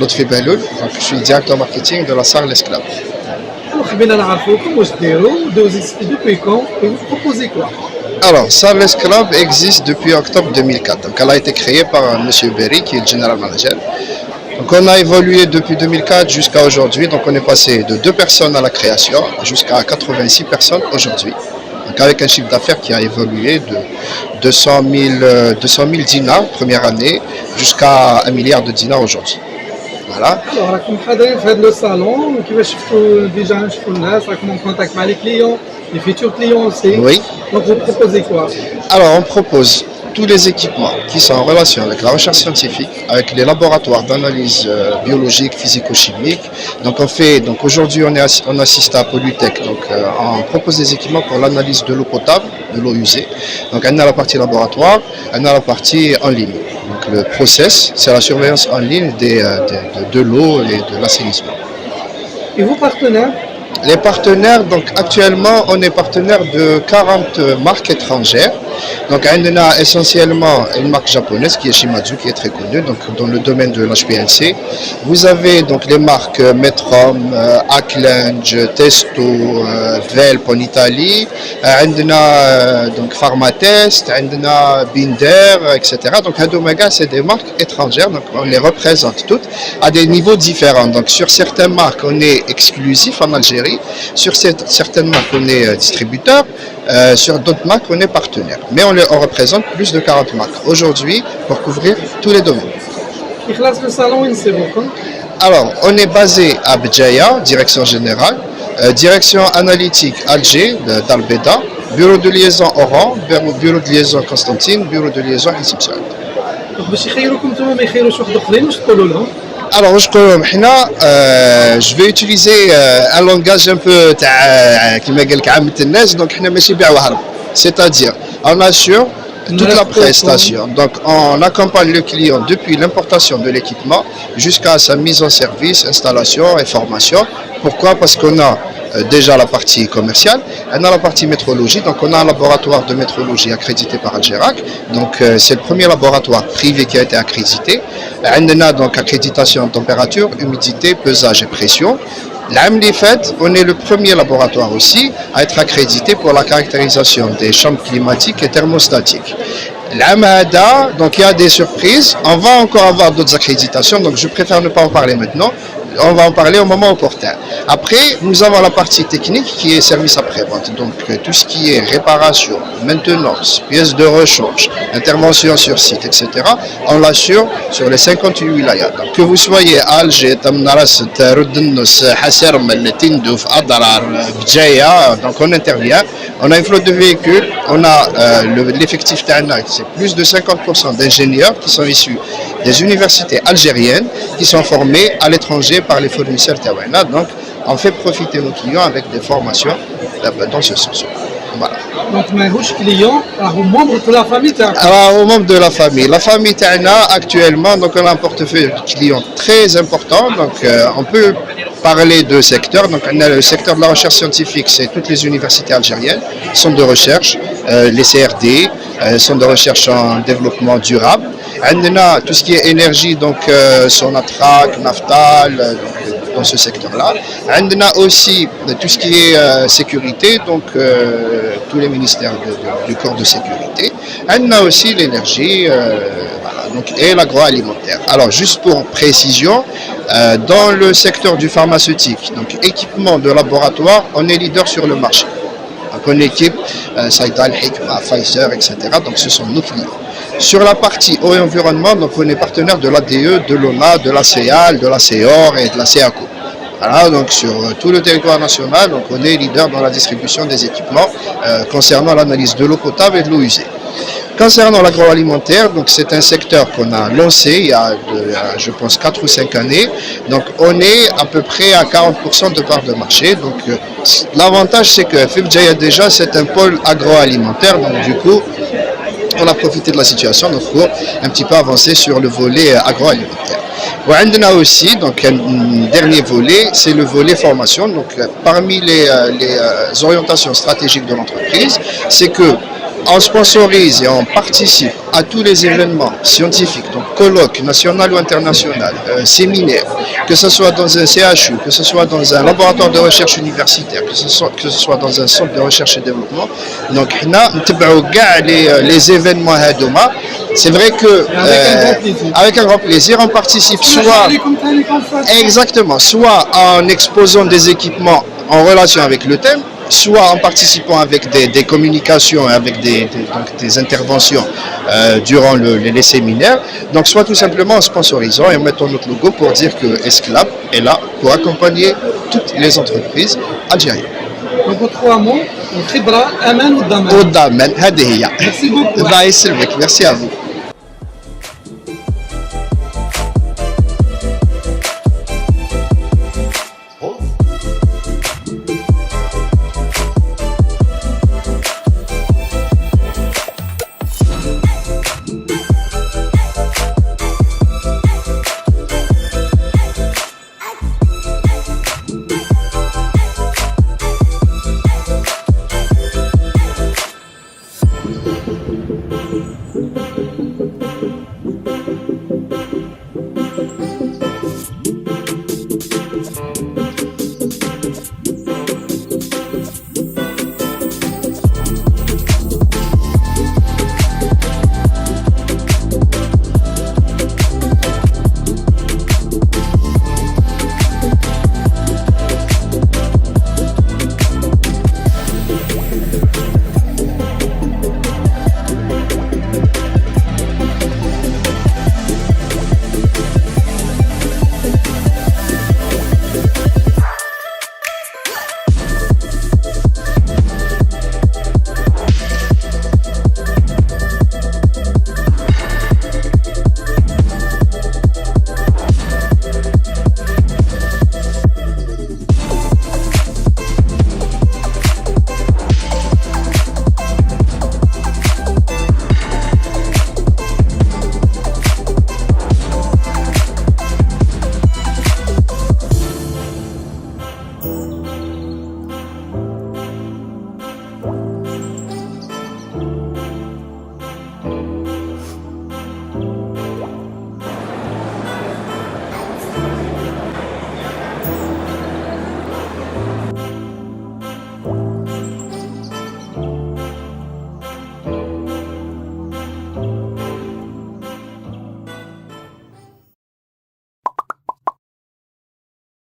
Lotfi Beloul, donc je suis directeur marketing de la Sarles Club. Alors, خلينا نعرفوكم واش ديروا depuis quand et vous proposez quoi? Alors, Sarles Club existe depuis octobre 2004. Donc, elle a été créée par M. Berry, qui est le general manager. Donc, on a évolué depuis 2004 jusqu'à aujourd'hui. Donc, on est passé de 2 personnes à la création jusqu'à 86 personnes aujourd'hui. Donc, avec un chiffre d'affaires qui a évolué de 200 000 dinars première année jusqu'à 1 milliard de dinars aujourd'hui. Voilà. Alors, راكم حاضرين في هذا لو صالون وكيفاش شفتوا ديجا نشوفوا الناس راكم en contact مع les clients, les futurs clients aussi. Oui. Donc vous proposez quoi? Alors, on propose tous les équipements qui sont en relation avec la recherche scientifique, avec les laboratoires d'analyse biologique, physico-chimique. Donc aujourd'hui, on assiste à Polytech. Donc, on propose des équipements pour l'analyse de l'eau potable, de l'eau usée. Donc, on a la partie laboratoire, on a la partie en ligne. Donc, le process, c'est la surveillance en ligne de l'eau et de l'assainissement. Et vos partenaires? Les partenaires, donc actuellement, on est partenaire de 40 marques étrangères. Donc, on a essentiellement une marque japonaise qui est Shimadzu, qui est très connue, donc dans le domaine de l'HPLC. Vous avez donc les marques Metrom, Aklange, Testo, Velp en Italie. On a donc Pharmatest, on a Binder, etc. Donc, Hadomaga, c'est des marques étrangères, donc on les représente toutes à des niveaux différents. Donc, sur certaines marques, on est exclusif en Algérie. Sur certaines marques, on est distributeur. Sur d'autres marques, on est partenaire. Mais on représente plus de 40 marques aujourd'hui pour couvrir tous les domaines. Le salon, alors, on est basé à Bdjaya, direction générale, direction analytique Alger, d'Albeda, bureau de liaison Oran, bureau de liaison Constantine, bureau de liaison Hissib Saad. Alors, je vais utiliser un langage un peu c'est-à-dire on assure toute la prestation. Donc, on accompagne le client depuis l'importation de l'équipement jusqu'à sa mise en service, installation et formation. Pourquoi? Parce qu'on a déjà la partie commerciale, on a la partie métrologie. Donc, on a un laboratoire de métrologie accrédité par Algerac. Donc, c'est le premier laboratoire privé qui a été accrédité. On a donc accréditation en température, humidité, pesage et pression. L'année faite, on est le premier laboratoire aussi à être accrédité pour la caractérisation des chambres climatiques et thermostatiques. L'AMADA, donc il y a des surprises. On va encore avoir d'autres accréditations, donc je préfère ne pas en parler maintenant. On va en parler au moment opportun. Après, nous avons la partie technique qui est service après-vente. Donc, tout ce qui est réparation, maintenance, pièces de rechange, intervention sur site, etc. On l'assure sur les 58 wilayas. Donc, que vous soyez à Alger, Tamnaras, Ruddennus, Hasserm, Tindouf, Adarar, Bdjaya, donc on intervient. On a une flotte de véhicules, on a l'effectif Ta'ana, c'est plus de 50% d'ingénieurs qui sont issus des universités algériennes qui sont formés à l'étranger par les fournisseurs Tawana. Donc, on fait profiter nos clients avec des formations dans ce sens. Voilà. Donc, mes clients, aux membres de la famille Ta'ana. Alors, aux membres de la famille. La famille Ta'ana, actuellement, donc, on a un portefeuille de clients très important. Donc, on peut parler de secteurs. Donc, on a le secteur de la recherche scientifique, c'est toutes les universités algériennes, centres de recherche, les CRD, centres de recherche en développement durable. On a tout ce qui est énergie, donc Sonatrach, Naftal, dans ce secteur-là. On a aussi tout ce qui est sécurité, donc tous les ministères du corps de sécurité. On a aussi l'énergie et l'agroalimentaire. Alors, juste pour précision, dans le secteur du pharmaceutique, donc équipement de laboratoire, on est leader sur le marché. Donc, on équipe Saïdal, Hikma, Pfizer, etc. Donc, ce sont nos clients. Sur la partie eau et environnement, donc on est partenaire de l'ADE, de l'ONA, de la CEAL, de la CEOR et de la CEACO. Voilà, donc sur tout le territoire national, donc on est leader dans la distribution des équipements concernant l'analyse de l'eau potable et de l'eau usée. Concernant l'agroalimentaire, donc c'est un secteur qu'on a lancé il y a, je pense, 4 ou 5 années. Donc on est à peu près à 40% de part de marché. Donc l'avantage c'est que Fibjaya déjà c'est un pôle agroalimentaire. Donc du coup, on a profité de la situation donc, pour un petit peu avancer sur le volet agroalimentaire. On a aussi donc, un dernier volet, c'est le volet formation. Donc, parmi les orientations stratégiques de l'entreprise, c'est que on sponsorise et on participe à tous les événements scientifiques, donc colloques national ou international, séminaires, que ce soit dans un CHU, que ce soit dans un laboratoire de recherche universitaire, que ce soit dans un centre de recherche et développement. Donc, les événements à Doma. C'est vrai que avec un grand plaisir, on participe soit exactement, soit en exposant des équipements en relation avec le thème, soit en participant avec des communications, avec des interventions durant les séminaires, donc soit tout simplement en sponsorisant et en mettant notre logo pour dire que Esclab est là pour accompagner toutes les entreprises algériennes. Donc, en 3 mots, Khibra, Aman ou Daman. Au Daman, Hadiya. Merci beaucoup. Merci à vous.